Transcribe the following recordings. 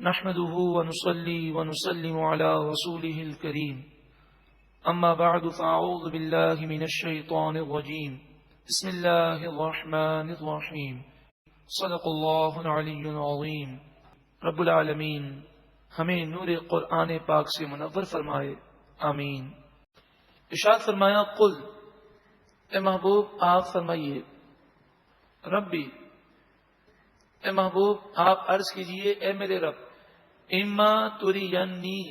نحمده ونصلي ونسلم على رسوله الكريم أما بعد فأعوذ بالله من الشيطان الرجيم بسم الله الرحمن الرحيم صدق الله العلي العظيم رب العالمین ہمیں نور قرآن پاک سے منور فرمائے، آمین۔ ارشاد فرمایا قل، اے محبوب آپ فرمائیے، ربی، اے محبوب آپ عرض کیجئے، اے میرے رب، اما ترینی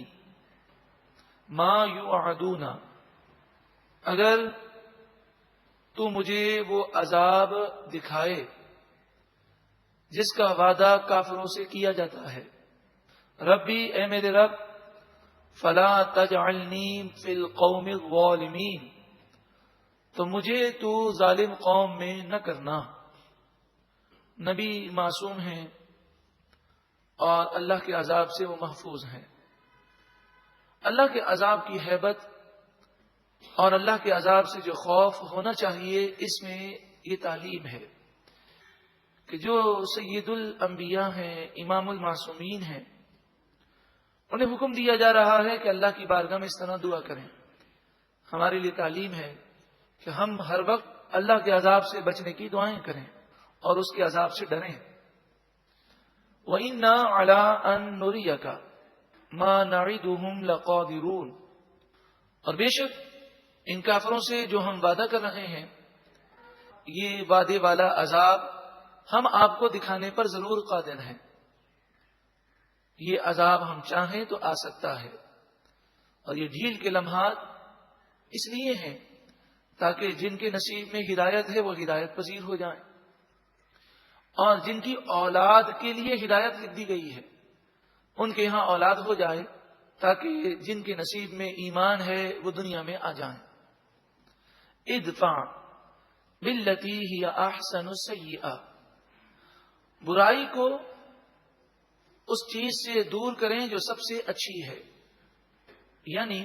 ما یوعدون، اگر تو مجھے وہ عذاب دکھائے جس کا وعدہ کافروں سے کیا جاتا ہے، ربی اے میرے رب، فلا تجعلنی فی القوم الظالمین، تو مجھے تو ظالم قوم میں نہ کرنا۔ نبی معصوم ہیں اور اللہ کے عذاب سے وہ محفوظ ہیں۔ اللہ کے عذاب کی ہیبت اور اللہ کے عذاب سے جو خوف ہونا چاہیے، اس میں یہ تعلیم ہے کہ جو سید الانبیاء ہیں، امام المعصومین ہیں، انہیں حکم دیا جا رہا ہے کہ اللہ کی بارگاہ میں اس طرح دعا کریں۔ ہمارے لیے تعلیم ہے کہ ہم ہر وقت اللہ کے عذاب سے بچنے کی دعائیں کریں اور اس کے عذاب سے ڈریں۔ وَإِنَّا عَلَىٰ أَن نُّرِيَكَ مَا نَعِدُهُمْ لَقَادِرُونَ، اور بے شک ان کافروں سے جو ہم وعدہ کر رہے ہیں، یہ وعدے والا عذاب ہم آپ کو دکھانے پر ضرور قادر ہیں۔ یہ عذاب ہم چاہیں تو آ سکتا ہے، اور یہ ڈھیل کے لمحات اس لیے ہیں تاکہ جن کے نصیب میں ہدایت ہے وہ ہدایت پذیر ہو جائیں، اور جن کی اولاد کے لیے ہدایت لکھ دی گئی ہے ان کے یہاں اولاد ہو جائے، تاکہ جن کے نصیب میں ایمان ہے وہ دنیا میں آ جائیں۔ ادفع باللتی ہی احسن السیئہ، برائی کو اس چیز سے دور کریں جو سب سے اچھی ہے، یعنی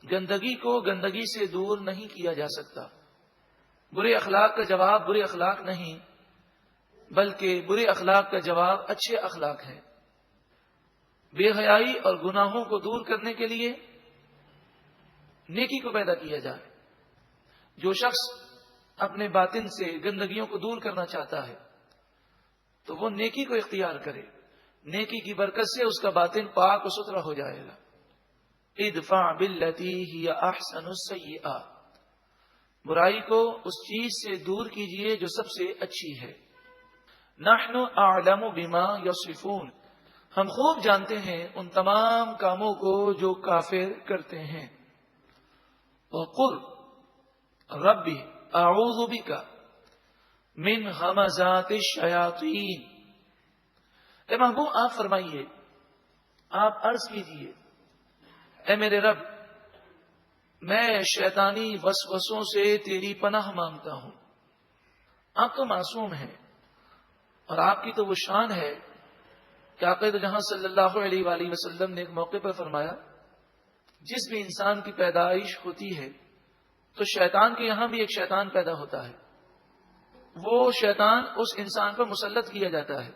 گندگی کو گندگی سے دور نہیں کیا جا سکتا۔ برے اخلاق کا جواب برے اخلاق نہیں، بلکہ برے اخلاق کا جواب اچھے اخلاق ہے۔ بے حیائی اور گناہوں کو دور کرنے کے لیے نیکی کو پیدا کیا جائے۔ جو شخص اپنے باطن سے گندگیوں کو دور کرنا چاہتا ہے تو وہ نیکی کو اختیار کرے، نیکی کی برکت سے اس کا باطن پاک و ستھرا ہو جائے گا۔ ادفع باللتی ہی احسن السیئہ، برائی کو اس چیز سے دور کیجئے جو سب سے اچھی ہے۔ نحن اعلم بما یصفون، ہم خوب جانتے ہیں ان تمام کاموں کو جو کافر کرتے ہیں۔ وقل ربی اعوذ بک من ہمزات الشیاطین، اے محبوب آپ فرمائیے، آپ عرض کیجئے، اے میرے رب، میں شیطانی وسوسوں سے تیری پناہ مانگتا ہوں۔ آپ تو معصوم ہیں، اور آپ کی تو وہ شان ہے کہ آقا جہاں صلی اللہ علیہ وآلہ وسلم نے ایک موقع پر فرمایا، جس بھی انسان کی پیدائش ہوتی ہے تو شیطان کے یہاں بھی ایک شیطان پیدا ہوتا ہے، وہ شیطان اس انسان پر مسلط کیا جاتا ہے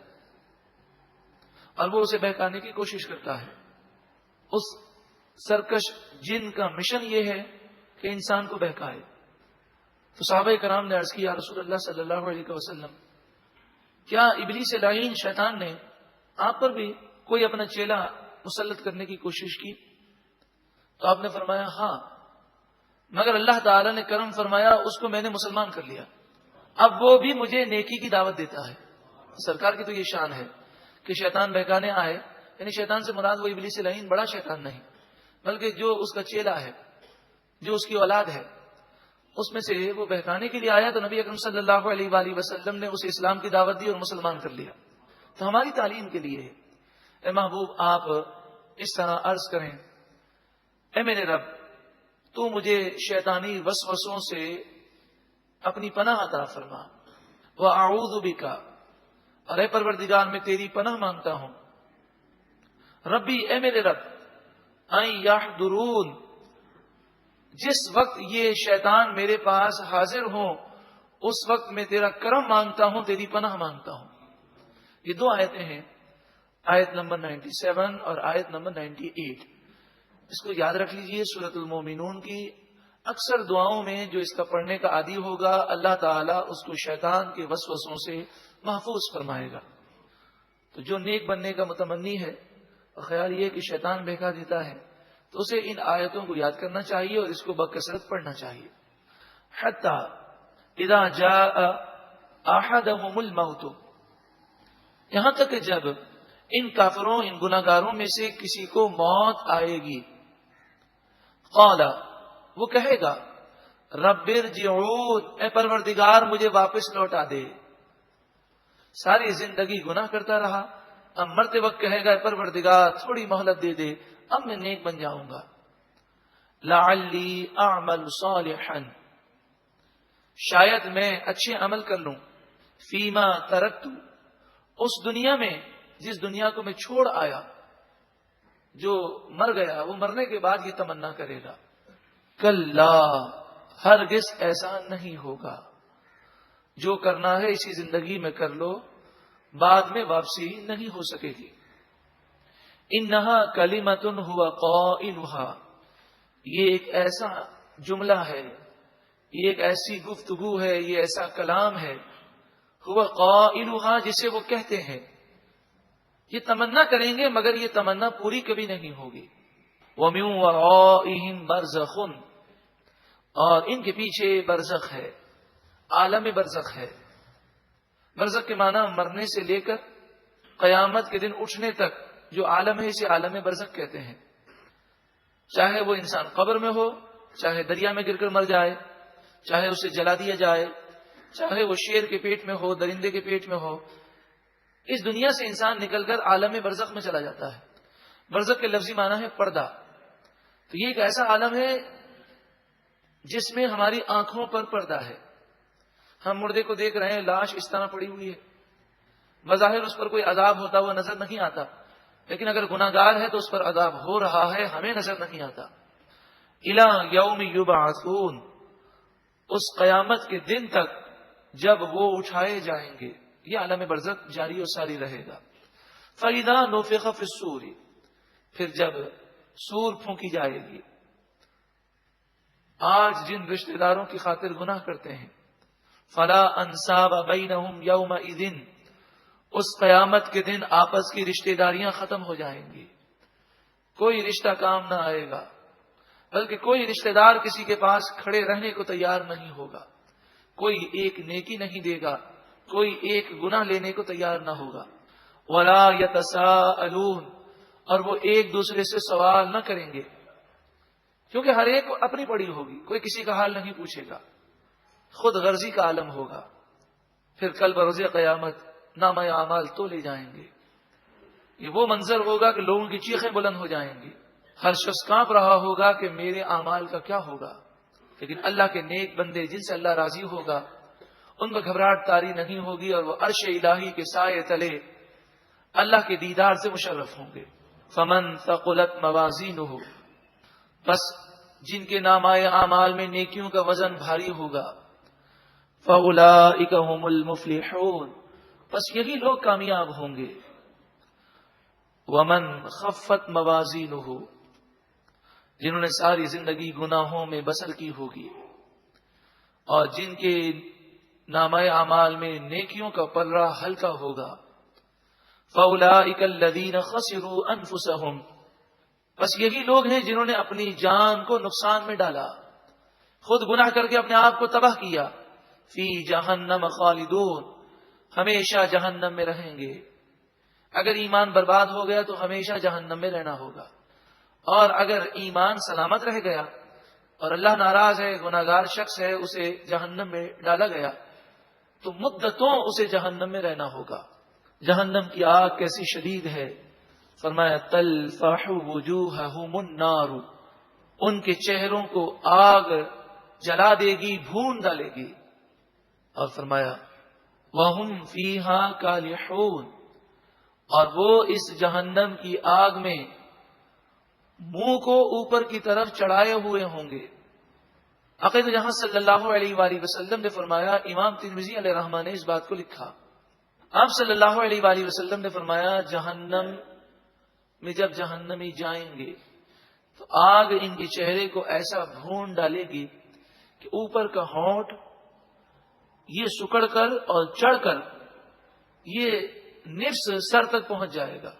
اور وہ اسے بہکانے کی کوشش کرتا ہے۔ اس سرکش جن کا مشن یہ ہے کہ انسان کو بہکائے۔ تو صحابہ کرام نے عرض کیا، رسول اللہ صلی اللہ علیہ وسلم، کیا ابلیس لعین شیطان نے آپ پر بھی کوئی اپنا چیلا مسلط کرنے کی کوشش کی؟ تو آپ نے فرمایا ہاں، مگر اللہ تعالی نے کرم فرمایا، اس کو میں نے مسلمان کر لیا، اب وہ بھی مجھے نیکی کی دعوت دیتا ہے۔ سرکار کی تو یہ شان ہے کہ شیطان بہکانے آئے، یعنی شیطان سے مراد وہ ابلیس لعین بڑا شیطان نہیں، بلکہ جو اس کا چیلا ہے، جو اس کی اولاد ہے، اس میں سے وہ بہکانے کے لیے آیا تو نبی اکرم صلی اللہ علیہ وآلہ وسلم نے اسے اسلام کی دعوت دی اور مسلمان کر لیا۔ تو ہماری تعلیم کے لیے اے محبوب آپ اس طرح عرض کریں، اے میرے رب، تو مجھے شیطانی وسوسوں سے اپنی پناہ عطا فرما، وَأَعُوذُ بِكَ، اور اے پروردگار میں تیری پناہ مانگتا ہوں، ربی اے میرے رب، اَن يَحْضُرُونَ، جس وقت یہ شیطان میرے پاس حاضر ہوں اس وقت میں تیرا کرم مانگتا ہوں، تیری پناہ مانگتا ہوں۔ یہ دو آیتیں ہیں، آیت نمبر 97 اور آیت نمبر 98. اس کو یاد رکھ لیجئے. سورۃ المومنون کی اکثر دعاؤں میں جو اس کا پڑھنے کا عادی ہوگا اللہ تعالیٰ اس کو شیطان کے وسوسوں سے محفوظ فرمائے گا. تو جو نیک بننے کا متمنی ہے اور خیال یہ کہ شیطان بہکا دیتا ہے تو اسے ان آیتوں کو یاد کرنا چاہیے اور اس کو بکثرت پڑھنا چاہیے. حتی اذا جاء احدهم الموت، یہاں تک کہ جب ان کافروں ان گناہگاروں میں سے کسی کو موت آئے گی، قال، وہ کہے گا، رب ارجعون، اے پروردگار مجھے واپس لوٹا دے. ساری زندگی گناہ کرتا رہا، اب مرتے وقت کہے گا، اے پروردگار تھوڑی مہلت دے دے، اب میں نیک بن جاؤں گا. لعلی اعمل صالحا، شاید میں اچھے عمل کر لوں. فیما ترکت، اس دنیا میں جس دنیا کو میں چھوڑ آیا. جو مر گیا وہ مرنے کے بعد یہ تمنا کرے گا. کلا، ہرگز ایسا نہیں ہوگا. جو کرنا ہے اسی زندگی میں کر لو، بعد میں واپسی نہیں ہو سکے گی. انہا کلمۃ ہوا قائلھا، یہ ایک ایسا جملہ ہے، یہ ایک ایسی گفتگو ہے، یہ ایسا کلام ہے، ہوا قائلھا، جسے وہ کہتے ہیں. یہ تمنا کریں گے مگر یہ تمنا پوری کبھی نہیں ہوگی. وَمِن وَرَائِهِمْ بَرْزَخٌ، اور ان کے پیچھے برزخ ہے، عالم برزخ ہے. برزخ کے معنی مرنے سے لے کر قیامت کے دن اٹھنے تک جو عالم ہے اسے عالم برزخ کہتے ہیں. چاہے وہ انسان قبر میں ہو، چاہے دریا میں گر کر مر جائے، چاہے اسے جلا دیا جائے، چاہے وہ شیر کے پیٹ میں ہو، درندے کے پیٹ میں ہو، اس دنیا سے انسان نکل کر عالم برزخ میں چلا جاتا ہے. برزخ کے لفظی معنی ہے پردہ. تو یہ ایک ایسا عالم ہے جس میں ہماری آنکھوں پر پردہ ہے. ہم مردے کو دیکھ رہے ہیں، لاش اس طرح پڑی ہوئی ہے، بظاہر اس پر کوئی عذاب ہوتا ہوا نظر نہیں آتا، لیکن اگر گناہگار ہے تو اس پر عذاب ہو رہا ہے، ہمیں نظر نہیں آتا. الی یوم یبعثون، اس قیامت کے دن تک جب وہ اٹھائے جائیں گے، یہ عالم برزخ جاری و ساری رہے گا. فَإِذَا نُفِخَ فِي الصُّورِ، پھر جب سور پھونکی جائے گی. آج جن رشتہ داروں کی خاطر گناہ کرتے ہیں، فَلَا أَنْسَابَ بَيْنَهُمْ يَوْمَئِذٍ، اس قیامت کے دن آپس کی رشتہ داریاں ختم ہو جائیں گی. کوئی رشتہ کام نہ آئے گا، بلکہ کوئی رشتہ دار کسی کے پاس کھڑے رہنے کو تیار نہیں ہوگا. کوئی ایک نیکی نہیں دے گا، کوئی ایک گناہ لینے کو تیار نہ ہوگا. وَلَا يَتَسَاءَلُونَ، اور وہ ایک دوسرے سے سوال نہ کریں گے، کیونکہ ہر ایک کو اپنی پڑی ہوگی، کوئی کسی کا حال نہیں پوچھے گا. خود غرضی کا عالم ہوگا. پھر کل بروز قیامت نامہ اعمال تو لے جائیں گے. یہ وہ منظر ہوگا کہ لوگوں کی چیخیں بلند ہو جائیں گی. ہر شخص کانپ رہا ہوگا کہ میرے اعمال کا کیا ہوگا. لیکن اللہ کے نیک بندے جن سے اللہ راضی ہوگا ان کو گھبراہٹ طاری نہیں ہوگی، اور وہ عرش الہی کے سائے تلے اللہ کے دیدار سے مشرف ہوں گے. فمن ثقلت موازینہ، بس جن کے نامۂ اعمال میں نیکیوں کا وزن بھاری ہوگا، فاولئک هم المفلحون، بس یہی لوگ کامیاب ہوں گے. ومن خفت موازینہ، جنہوں نے ساری زندگی گناہوں میں بسر کی ہوگی اور جن کے نامہ اعمال میں نیکیوں کا پلڑا ہلکا ہوگا، فاولئک الذین خسروا انفسهم، بس یہی لوگ ہیں جنہوں نے اپنی جان کو نقصان میں ڈالا، خود گناہ کر کے اپنے آپ کو تباہ کیا. فی جہنم خالدون، ہمیشہ جہنم میں رہیں گے. اگر ایمان برباد ہو گیا تو ہمیشہ جہنم میں رہنا ہوگا، اور اگر ایمان سلامت رہ گیا اور اللہ ناراض ہے، گناہگار شخص ہے، اسے جہنم میں ڈالا گیا تو مدتوں اسے جہنم میں رہنا ہوگا. جہنم کی آگ کیسی شدید ہے. فرمایا تلفح وجوہہم النار، ان کے چہروں کو آگ جلا دے گی، بھون ڈالے گی. اور فرمایا وہم فیہا کالحون، اور وہ اس جہنم کی آگ میں منہ کو اوپر کی طرف چڑھائے ہوئے ہوں گے. عقید جہاں صلی اللہ علیہ وآلہ وسلم نے فرمایا، امام ترمذی علیہ رحمہ نے اس بات کو لکھا آپ صلی اللہ علیہ وآلہ وسلم نے فرمایا جہنم میں جب جہنمی جائیں گے تو آگ ان کے چہرے کو ایسا بھون ڈالے گی کہ اوپر کا ہونٹ یہ سکڑ کر اور چڑھ کر یہ نفس سر تک پہنچ جائے گا،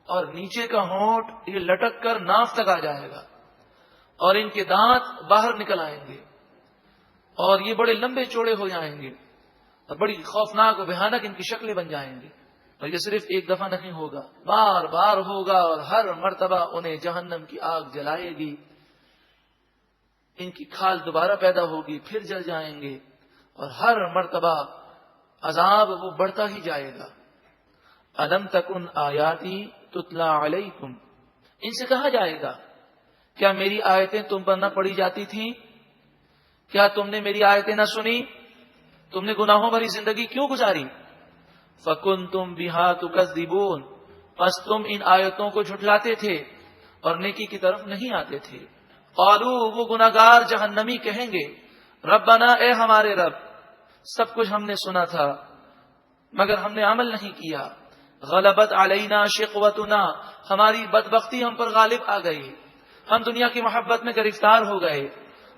اور نیچے کا ہونٹ یہ لٹک کر ناف تک آ جائے گا، اور ان کے دانت باہر نکل آئیں گے، اور یہ بڑے لمبے چوڑے ہو جائیں گے، اور بڑی خوفناک و بھیانک ان کی شکلیں بن جائیں گی۔ اور یہ صرف ایک دفعہ نہیں ہوگا، بار بار ہوگا، اور ہر مرتبہ انہیں جہنم کی آگ جلائے گی، ان کی کھال دوبارہ پیدا ہوگی، پھر جل جائیں گے، اور ہر مرتبہ عذاب وہ بڑھتا ہی جائے گا۔ الم تکن آیاتی تتلا علیکم، ان سے کہا جائے گا کیا میری آیتیں تم پر نہ پڑھی جاتی تھیں؟ کیا تم نے میری آیتیں نہ سنی؟ تم نے گناہوں بھری زندگی کیوں گزاری؟ فکنتم بہا تکذبون، پس تم ان آیتوں کو جھٹلاتے تھے اور نیکی کی طرف نہیں آتے تھے۔ قالو، وہ گناہگار جہنمی کہیں گے، ربنا، اے ہمارے رب، سب کچھ ہم نے سنا تھا مگر ہم نے عمل نہیں کیا، غلبت علینا شقوتنا، ہماری بدبختی ہم پر غالب آ گئی، ہم دنیا کی محبت میں گرفتار ہو گئے،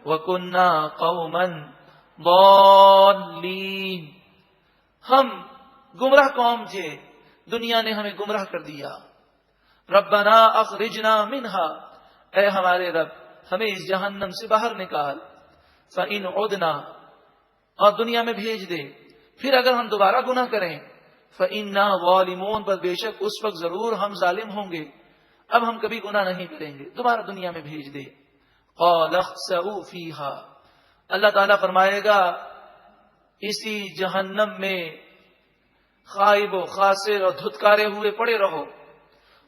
وَكُنَّا قَوْمًا ضَالِّينَ، ہم گمراہ قوم تھے، دنیا نے ہمیں گمراہ کر دیا۔ ربنا اخرجنا منہا، اے ہمارے رب، ہمیں اس جہنم سے باہر نکال، فَإِنْ عُدْنَا، اور دنیا میں بھیج دے، پھر اگر ہم دوبارہ گناہ کریں، فَإِنَّا ظَالِمُونَ، پر بے شک اس وقت ضرور ہم ظالم ہوں گے، اب ہم کبھی گناہ نہیں کریں گے، دوبارہ دنیا میں بھیج دے۔ قَالَ اخْسَئُوا فِيهَا، اللہ تعالیٰ فرمائے گا اسی جہنم میں خائب و خاسر اور دھتکارے ہوئے پڑے رہو،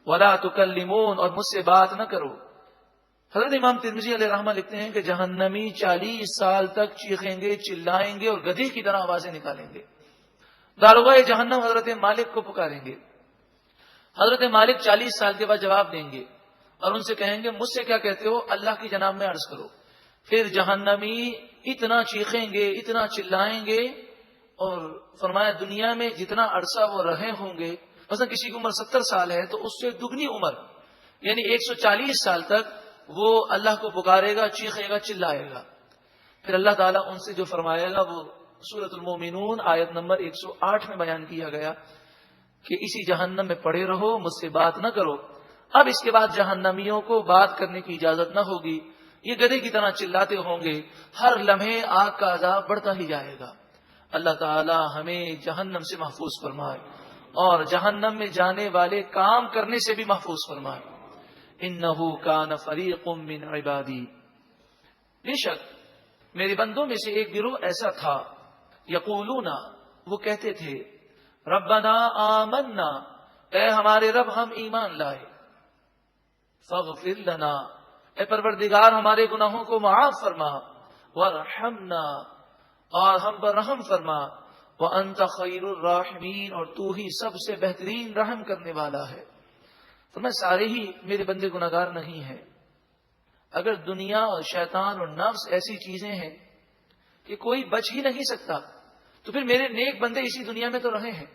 وَلَا تُكَلِّمُونَ، اور مجھ سے بات نہ کرو۔ حضرت امام ترمذی علیہ رحمہ لکھتے ہیں کہ جہنمی 40 سال تک چیخیں گے، چلائیں گے اور گدھے کی طرح آوازیں نکالیں گے۔ داروغہ جہنم حضرت مالک کو پکاریں گے، حضرت مالک 40 سال کے بعد جواب دیں گے اور ان سے کہیں گے مجھ سے کیا کہتے ہو، اللہ کی جناب میں عرض کرو۔ پھر جہنمی اتنا چیخیں گے، اتنا چلائیں گے، اور فرمایا دنیا میں جتنا عرصہ وہ رہے ہوں گے، مثلا کسی کی عمر 70 سال ہے تو اس سے دگنی عمر یعنی 140 سال تک وہ اللہ کو پکارے گا، چیخے گا، چلائے گا۔ پھر اللہ تعالیٰ ان سے جو فرمائے گا وہ سورۃ المومنون آیت نمبر 108 میں بیان کیا گیا کہ اسی جہنم میں پڑے رہو، مجھ سے بات نہ کرو۔ اب اس کے بعد جہنمیوں کو بات کرنے کی اجازت نہ ہوگی، یہ گدھے کی طرح چلاتے ہوں گے، ہر لمحے آگ کا عذاب بڑھتا ہی جائے گا۔ اللہ تعالی ہمیں جہنم سے محفوظ فرمائے اور جہنم میں جانے والے کام کرنے سے بھی محفوظ فرمائے۔ انہ کان فریق من عبادی، بے شک میرے بندوں میں سے ایک گروہ ایسا تھا، یقولون، وہ کہتے تھے، ربنا آمنا، اے ہمارے رب ہم ایمان لائے، فاغفر لنا، اے پروردگار ہمارے گناہوں کو معاف فرما، وارحمنا، اور ہم پر رحم فرما، وانت خیر الراحمین، اور تو ہی سب سے بہترین رحم کرنے والا ہے۔ تو میں سارے ہی میرے بندے گناہگار نہیں ہیں۔ اگر دنیا اور شیطان اور نفس ایسی چیزیں ہیں کہ کوئی بچ ہی نہیں سکتا، تو پھر میرے نیک بندے اسی دنیا میں تو رہے ہیں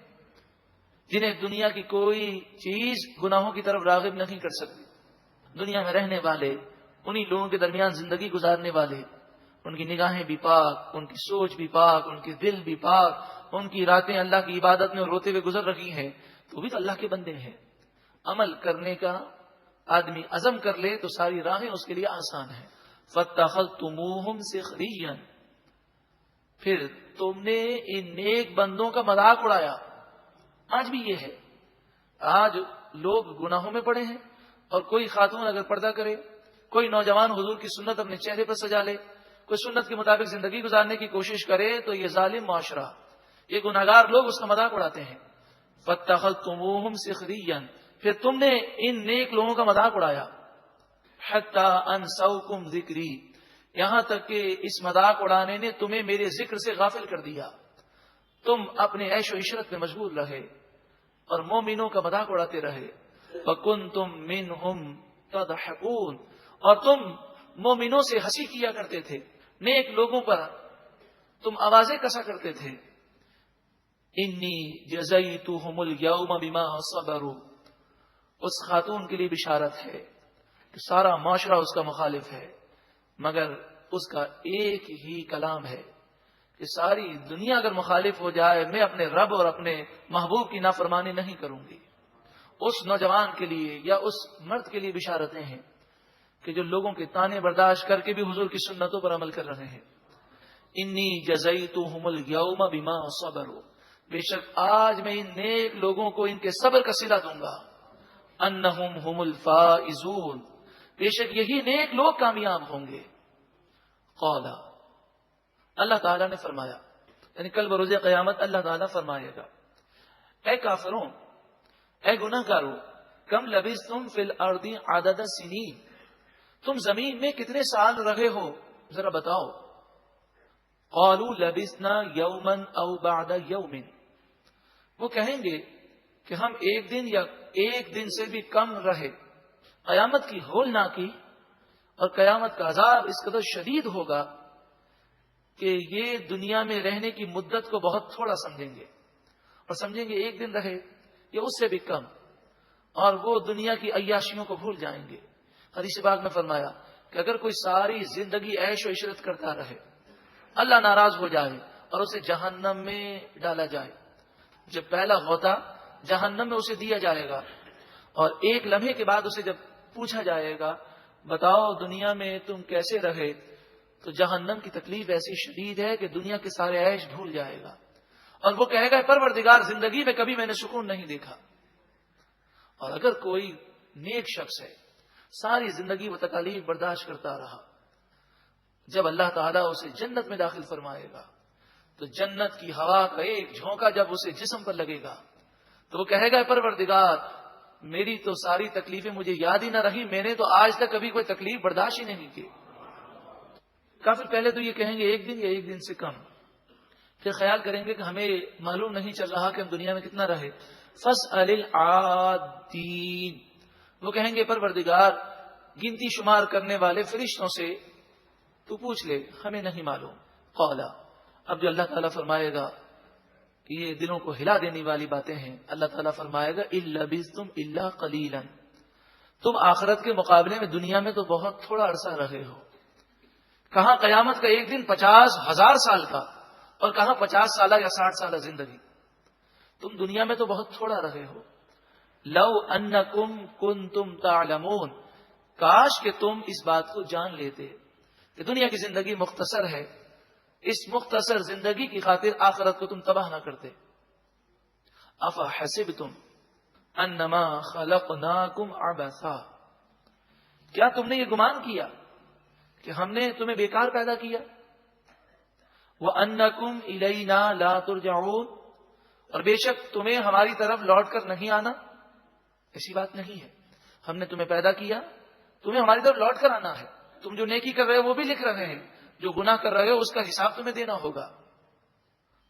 جنہیں دنیا کی کوئی چیز گناہوں کی طرف راغب نہیں کر سکتی۔ دنیا میں رہنے والے، انہی لوگوں کے درمیان زندگی گزارنے والے، ان کی نگاہیں بھی پاک، ان کی سوچ بھی پاک، ان کے دل بھی پاک، ان کی راتیں اللہ کی عبادت میں روتے ہوئے گزر رہی ہیں، تو بھی تو اللہ کے بندے ہیں۔ عمل کرنے کا آدمی عزم کر لے تو ساری راہیں اس کے لیے آسان ہیں۔ فَاتَّخَذْتُمُوهُمْ سِخْرِيًّا، پھر تم نے ان نیک بندوں کا مذاق اڑایا۔ آج بھی یہ ہے، آج لوگ گناہوں میں پڑے ہیں، اور کوئی خاتون اگر پردہ کرے، کوئی نوجوان حضور کی سنت اپنے چہرے پر سجا لے، کوئی سنت کے مطابق زندگی گزارنے کی کوشش کرے، تو یہ ظالم معاشرہ، یہ گناہگار لوگ اس کا مذاق اڑاتے ہیں۔ فَاتَّخَذْتُمُوهُمْ سِخْرِيًّا، پھر تم نے ان نیک لوگوں کا مذاق اڑایا۔ حَتَّى أَنسَوْكُمْ ذِكْرِي، یہاں تک کہ اس مذاق اڑانے نے تمہیں میرے ذکر سے غافل کر دیا، تم اپنے عیش و عشرت میں مشغول رہے اور مومنوں کا مذاق اڑاتے رہے۔ وَكُنْتُمْ مِنْهُمْ تَضْحَكُونَ، اور تم مومنوں سے ہنسی کیا کرتے تھے، نیک لوگوں پر تم آوازیں کسا کرتے تھے۔ انی جزیتہم الیوم بما صبروا، اس خاتون کے لیے بشارت ہے کہ سارا معاشرہ اس کا مخالف ہے، مگر اس کا ایک ہی کلام ہے کہ ساری دنیا اگر مخالف ہو جائے میں اپنے رب اور اپنے محبوب کی نافرمانی نہیں کروں گی۔ اس نوجوان کے لیے یا اس مرد کے لیے بشارتیں ہیں کہ جو لوگوں کے تانے برداشت کر کے بھی حضور کی سنتوں پر عمل کر رہے ہیں۔ انی جزیتہم الیوم بما صبروا، بے شک آج میں ان نیک لوگوں کو ان کے صبر کا صلہ دوں گا۔ انہم هم الفائزون، بے شک یہی نیک لوگ کامیاب ہوں گے۔ قال، اللہ تعالیٰ نے فرمایا، یعنی کل بروز قیامت اللہ تعالیٰ فرمائے گا، اے کافروں، اے گناہ گاروں، کم لبثتم فی الارض عدد السنین، تم زمین میں کتنے سال رہے ہو ذرا بتاؤ۔ قالوا لبثنا یوما او بعد یوم، وہ کہیں گے کہ ہم ایک دن یا ایک دن سے بھی کم رہے۔ قیامت کی ہول نہ کی، اور قیامت کا عذاب اس قدر شدید ہوگا کہ یہ دنیا میں رہنے کی مدت کو بہت تھوڑا سمجھیں گے، اور سمجھیں گے ایک دن رہے یا اس سے بھی کم، اور وہ دنیا کی عیاشیوں کو بھول جائیں گے۔ حدیث پاک میں فرمایا کہ اگر کوئی ساری زندگی عیش و عشرت کرتا رہے، اللہ ناراض ہو جائے اور اسے جہنم میں ڈالا جائے، جب پہلا غوطہ جہنم میں اسے دیا جائے گا، اور ایک لمحے کے بعد اسے جب پوچھا جائے گا بتاؤ دنیا میں تم کیسے رہے، تو جہنم کی تکلیف ایسی شدید ہے کہ دنیا کے سارے عیش بھول جائے گا، اور وہ کہے گا پروردگار زندگی میں کبھی میں نے سکون نہیں دیکھا۔ اور اگر کوئی نیک شخص ہے، ساری زندگی وہ تکالیف برداشت کرتا رہا، جب اللہ تعالیٰ اسے جنت میں داخل فرمائے گا تو جنت کی ہوا کا ایک جھونکا جب اسے جسم پر لگے گا تو وہ کہے گا پروردگار میری تو ساری تکلیفیں مجھے یاد ہی نہ رہی، میں نے تو آج تک کبھی کوئی تکلیف برداشت ہی نہیں کی۔ کافر پہلے تو یہ کہیں گے ایک دن یا ایک دن سے کم، پھر خیال کریں گے کہ ہمیں معلوم نہیں چل رہا کہ ہم دنیا میں کتنا رہے۔ فاسأل العادین، وہ کہیں گے پروردگار گنتی شمار کرنے والے فرشتوں سے تو پوچھ لے، ہمیں نہیں معلوم۔ قال، اب جو اللہ تعالیٰ فرمائے گا کہ یہ دلوں کو ہلا دینے والی باتیں ہیں، اللہ تعالیٰ فرمائے گا اِن لبثتم الا قلیلا، تم آخرت کے مقابلے میں دنیا میں تو بہت تھوڑا عرصہ رہے ہو۔ کہاں قیامت کا ایک دن 50,000 سال کا، اور کہاں 50 سالہ یا 60 سالہ زندگی، تم دنیا میں تو بہت تھوڑا رہے ہو۔ لو انکم کنتم تعلمون، کاش کہ تم اس بات کو جان لیتے کہ دنیا کی زندگی مختصر ہے، اس مختصر زندگی کی خاطر آخرت کو تم تباہ نہ کرتے۔ افحسبتم انما خلقناکم عبثا، کیا تم نے یہ گمان کیا کہ ہم نے تمہیں بیکار پیدا کیا؟ وَأَنَّكُمْ إِلَيْنَا لَا تُرْجَعُونَ، اور بے شک تمہیں ہماری طرف لوٹ کر نہیں آنا۔ ایسی بات نہیں ہے، ہم نے تمہیں پیدا کیا، تمہیں ہماری طرف لوٹ کر آنا ہے۔ تم جو نیکی کر رہے ہو وہ بھی لکھ رہے ہیں، جو گناہ کر رہے ہو اس کا حساب تمہیں دینا ہوگا۔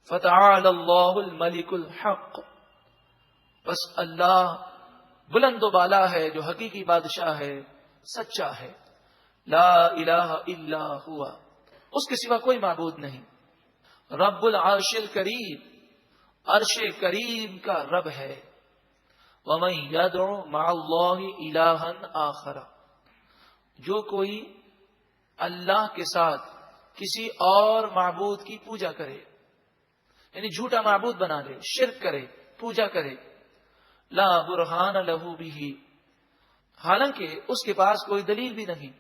فَتَعَالَى اللَّهُ الْمَلِكُ الْحَقُّ، بس اللہ بلند و بالا ہے جو حقیقی بادشاہ ہے، سچا ہے۔ لا الہ الا ہوا، اس کے سوا کوئی معبود نہیں۔ رب العرش الکریم، عرش کریم کا رب ہے۔ وَمَن يَدْعُ مَعَ اللَّهِ إِلَٰهًا آخَرَ، جو کوئی اللہ کے ساتھ کسی اور معبود کی پوجا کرے، یعنی جھوٹا معبود بنا لے، شرک کرے، پوجا کرے، لا برہان لہ بہ، حالانکہ اس کے پاس کوئی دلیل بھی نہیں،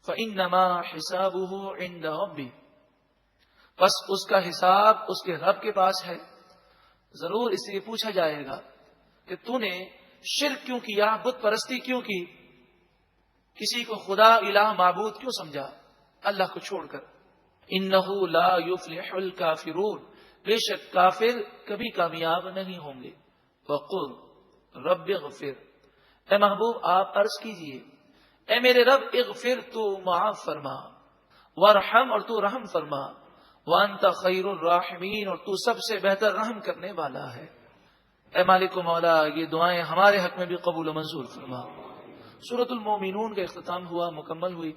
فإنما حسابه عند ربہ، بس اس کا حساب اس کے رب کے پاس ہے۔ ضرور اس سے پوچھا جائے گا کہ تو نے شرک کیوں کیا، بت پرستی کیوں کی، کسی کو خدا الہ معبود کیوں سمجھا اللہ کو چھوڑ کر۔ انہ لا یفلح الکافرون، بے شک کافر کبھی کامیاب نہیں ہوں گے۔ وقل رب اغفر، اے محبوب آپ عرض کیجئے اے میرے رب اغفر، تو معاف فرما، وارحم، اور تو رحم فرما، وانت خیر الراحمین، اور تو سب سے بہتر رحم کرنے والا ہے۔ اے مالک و مولا، یہ دعائیں ہمارے حق میں بھی قبول و منظور فرما۔ سورۃ المومنون کا اختتام ہوا، مکمل ہوئی۔